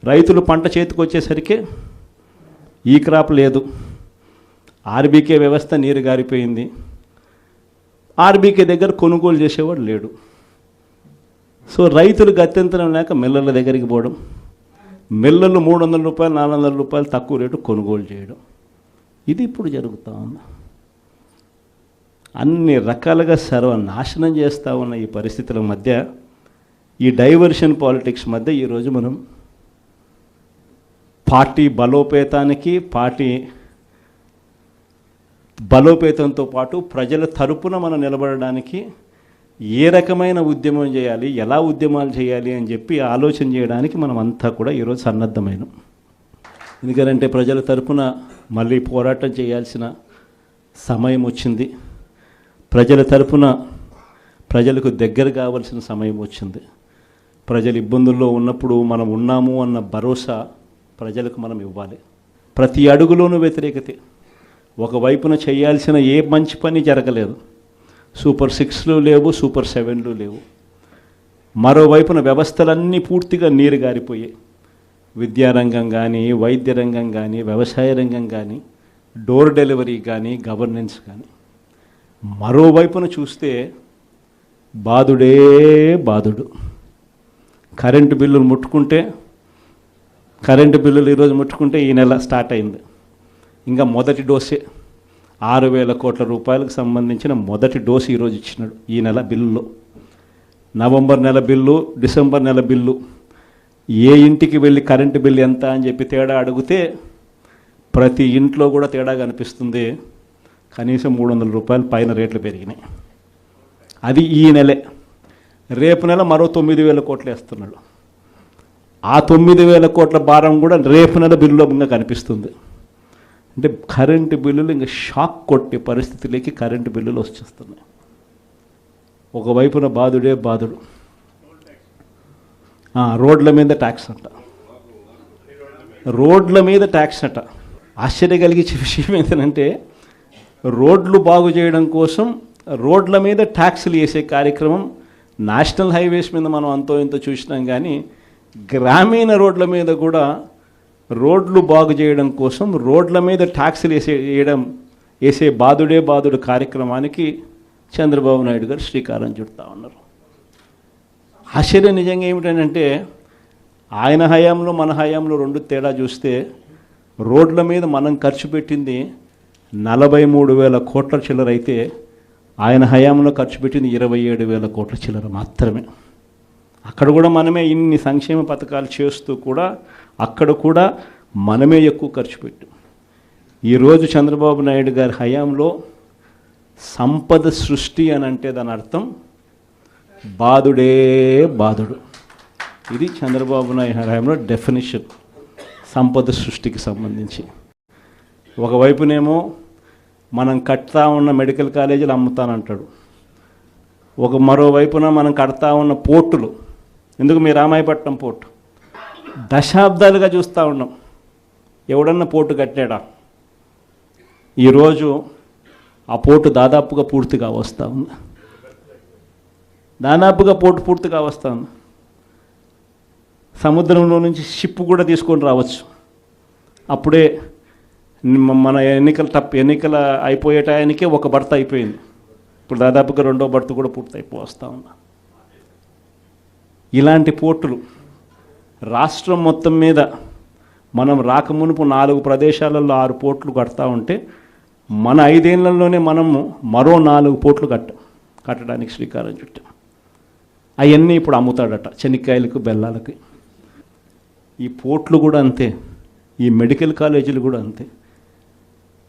రైతులు పంట చేతికి వచ్చేసరికి ఈ క్రాప్ లేదు, ఆర్బీకే వ్యవస్థ నీరు గారిపోయింది, ఆర్బీకే దగ్గర కొనుగోలు చేసేవాడు లేడు. సో రైతులు గత్యంతరం లేక మిల్లర్ల దగ్గరికి పోవడం, మిల్లర్లు 300 రూపాయలు 400 రూపాయలు తక్కువ రేటు కొనుగోలు చేయడం, ఇది ఇప్పుడు జరుగుతూ ఉంది. అన్ని రకాలుగా సర్వనాశనం చేస్తూ ఉన్న ఈ పరిస్థితుల మధ్య, ఈ డైవర్షన్ పాలిటిక్స్ మధ్య ఈరోజు మనం పార్టీ బలోపేతంతో పాటు ప్రజల తరపున మనం నిలబడడానికి ఏ రకమైన ఉద్యమం చేయాలి, ఎలా ఉద్యమాలు చేయాలి అని చెప్పి ఆలోచన చేయడానికి మనం అంతా కూడా ఈరోజు సన్నద్ధమైనాం. ఎందుకంటే ప్రజల తరపున మళ్ళీ పోరాటం చేయాల్సిన సమయం వచ్చింది. ప్రజల తరపున ప్రజలకు దగ్గర కావాల్సిన సమయం వచ్చింది. ప్రజలు ఇబ్బందుల్లో ఉన్నప్పుడు మనం ఉన్నాము అన్న భరోసా ప్రజలకు మనం ఇవ్వాలి. ప్రతి అడుగులోనూ వ్యతిరేకతే. ఒకవైపున చేయాల్సిన ఏ మంచి పని జరగలేదు. సూపర్ 6లు లేవు, సూపర్ 7లు లేవు. మరోవైపున వ్యవస్థలన్నీ పూర్తిగా నీరు గారిపోయాయి. విద్యారంగం కానీ, వైద్య రంగం కానీ, వ్యవసాయ రంగం కానీ, డోర్ డెలివరీ కానీ, గవర్నెన్స్ కానీ. మరోవైపున చూస్తే బాధుడే బాధుడు. కరెంటు బిల్లులు ఈరోజు ముట్టుకుంటే ఈ నెల స్టార్ట్ అయింది. ఇంకా మొదటి డోసే 6,000 కోట్ల రూపాయలకు సంబంధించిన మొదటి డోసు ఈరోజు ఇచ్చినాడు ఈ నెల బిల్లులో. నవంబర్ నెల బిల్లు, డిసెంబర్ నెల బిల్లు, ఏ ఇంటికి వెళ్ళి కరెంటు బిల్లు ఎంత అని చెప్పి తేడా అడిగితే ప్రతి ఇంట్లో కూడా తేడా కనిపిస్తుంది. కనీసం 300 రూపాయలు పైన రేట్లు పెరిగినాయి. అది ఈ నెలే. రేపు నెల మరో 9,000 కోట్లు వేస్తున్నాడు. ఆ 9,000 కోట్ల భారం కూడా రేపు నెల బిల్లులో ఇంకా కనిపిస్తుంది. అంటే కరెంటు బిల్లులు ఇంకా షాక్ కొట్టే పరిస్థితిలోకి కరెంటు బిల్లులు వచ్చేస్తున్నాయి. ఒకవైపున బాధుడే బాధుడు. రోడ్ల మీద ట్యాక్స్ అంట, రోడ్ల మీద ట్యాక్స్ అంట. ఆశ్చర్య కలిగించే విషయం ఏంటంటే, రోడ్లు బాగు చేయడం కోసం రోడ్ల మీద ట్యాక్సులు వేసే కార్యక్రమం నేషనల్ హైవేస్ మీద మనం అంతో ఇంతో చూసినాం. కానీ గ్రామీణ రోడ్ల మీద కూడా రోడ్లు బాగు చేయడం కోసం రోడ్ల మీద ట్యాక్సులు వేసే బాధుడే బాధుడు కార్యక్రమానికి చంద్రబాబు నాయుడు గారు శ్రీకారం చుడతా ఉన్నారు. ఆశ్చర్యం నిజంగా ఏమిటంటే, ఆయన హయాంలో మన హయాంలో రెండు తేడా చూస్తే, రోడ్ల మీద మనం ఖర్చు పెట్టింది 43,000 కోట్ల చిల్లర అయితే, ఆయన హయాంలో ఖర్చు పెట్టింది 27,000 కోట్ల చిల్లర మాత్రమే. అక్కడ కూడా మనమే ఇన్ని సంక్షేమ పథకాలు చేస్తూ కూడా అక్కడ కూడా మనమే ఎక్కువ ఖర్చు పెట్టాం. ఈరోజు చంద్రబాబు నాయుడు గారి హయాంలో సంపద సృష్టి అని అంటే దాని అర్థం బాధుడే బాధుడు. ఇది చంద్రబాబు నాయుడు హయాంలో డెఫినిషన్ సంపద సృష్టికి సంబంధించి. ఒకవైపునేమో మనం కడతా ఉన్న మెడికల్ కాలేజీలు అమ్ముతానంటాడు. మరోవైపున మనం కడతా ఉన్న పోర్టులు, ఎందుకు మీ రామాయపట్నం పోర్టు దశాబ్దాలుగా చూస్తూ ఉన్నాం. ఎవడన్నా పోర్టు కట్టాడా? ఈరోజు ఆ పోర్టు దాదాపుగా పూర్తిగా వస్తూ ఉంది. పోర్టు పూర్తిగా వస్తూ ఉంది. సముద్రంలో నుంచి షిప్ కూడా తీసుకొని రావచ్చు. అప్పుడే మన ఎన్నికల అయిపోయే టయానికే ఒక బర్త అయిపోయింది. ఇప్పుడు దాదాపుగా 2వ బర్త కూడా పూర్తయిపోస్తూ ఉన్నా. ఇలాంటి పోర్టులు రాష్ట్రం మొత్తం మీద మనం రాకమునుపు 4 ప్రదేశాలలో 6 పోర్టులు కడతా ఉంటే, మన 5 ఏళ్లలోనే మనము మరో 4 పోర్టులు కట్టడానికి శ్రీకారం చుట్టాం. అవన్నీ ఇప్పుడు అమ్ముతాడట చెనిక్కాయలకు, బెల్లాలకి. ఈ పోర్టులు కూడా అంతే, ఈ మెడికల్ కాలేజీలు కూడా అంతే.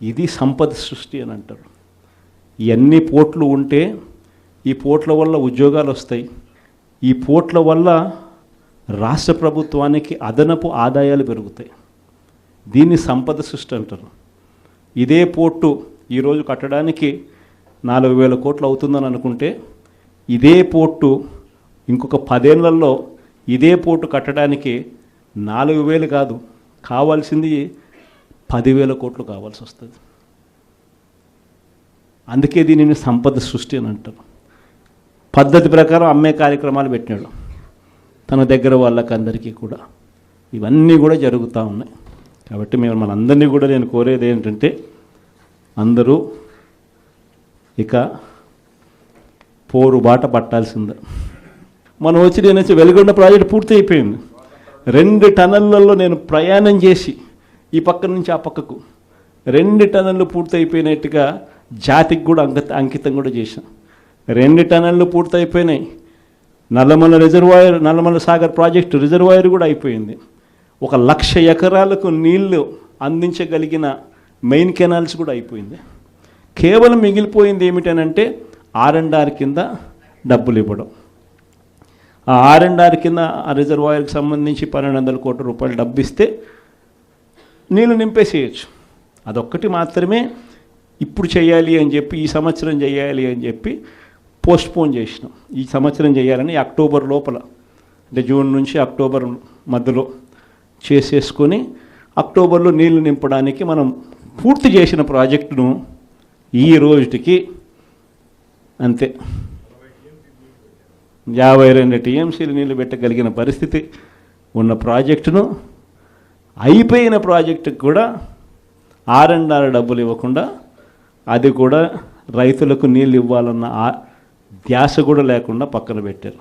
ఇది సంపద సృష్టి అని అంటారు. ఇవన్నీ పోర్టులు ఉంటే ఈ పోర్టుల వల్ల ఉద్యోగాలు వస్తాయి. ఈ పోర్టుల వల్ల రాష్ట్ర ప్రభుత్వానికి అదనపు ఆదాయాలు పెరుగుతాయి. దీన్ని సంపద సృష్టి అంటారు. ఇదే పోర్టు ఈరోజు కట్టడానికి 4,000 కోట్లు అవుతుందని అనుకుంటే, ఇదే పోర్టు ఇంకొక 10 ఏళ్లలో ఇదే పోర్టు కట్టడానికి 4,000 కాదు, కావాల్సింది 10,000 కోట్లు కావాల్సి వస్తుంది. అందుకే దీనిని సంపద సృష్టి అని అంటారు. పద్ధతి ప్రకారం అమ్మే కార్యక్రమాలు పెట్టినాడు. తన దగ్గర వాళ్ళకందరికీ కూడా. ఇవన్నీ కూడా జరుగుతూ ఉన్నాయి. కాబట్టి మనందరినీ కూడా నేను కోరేది ఏంటంటే అందరూ ఇక పోరు బాట పట్టాల్సిందే. మనం నేను వచ్చి వెలుగొండ ప్రాజెక్ట్ పూర్తి అయిపోయింది. 2 టన్నెళ్లలో నేను ప్రయాణం చేసి ఈ పక్క నుంచి ఆ పక్కకు 2 టన్నెళ్ళు పూర్తి అయిపోయినట్టుగా జాతికి కూడా అంకితం కూడా చేశాం. 2 టన్నెళ్ళు పూర్తి అయిపోయినాయి. నల్లమల సాగర్ ప్రాజెక్టు రిజర్వాయర్ కూడా అయిపోయింది. 1,00,000 ఎకరాలకు నీళ్లు అందించగలిగిన మెయిన్ కెనాల్స్ కూడా అయిపోయింది. కేవలం మిగిలిపోయింది ఏమిటనంటే R&R కింద డబ్బులు ఇవ్వడం. ఆ R&R కింద ఆ రిజర్వాయర్కి సంబంధించి 1,200 కోట్ల రూపాయలు డబ్బు ఇస్తే నీళ్ళు నింపేసేయచ్చు. అదొక్కటి మాత్రమే ఇప్పుడు చేయాలి అని చెప్పి, ఈ సంవత్సరం చేయాలి అని చెప్పి పోస్ట్పోన్ చేసినాం. ఈ సంవత్సరం చేయాలని అక్టోబర్ లోపల, అంటే జూన్ నుంచి అక్టోబర్ మధ్యలో చేసేసుకొని అక్టోబర్లో నీళ్లు నింపడానికి మనం పూర్తి చేసిన ప్రాజెక్టును ఈ రోజుకి అంతే 52 టీఎంసీలు నీళ్లు పెట్టగలిగిన పరిస్థితి ఉన్న ప్రాజెక్టును, అయిపోయిన ప్రాజెక్టుకు కూడా R&R డబ్బులు ఇవ్వకుండా, అది కూడా రైతులకు నీళ్ళు ఇవ్వాలన్న ధ్యాస కూడా లేకుండా పక్కన పెట్టారు.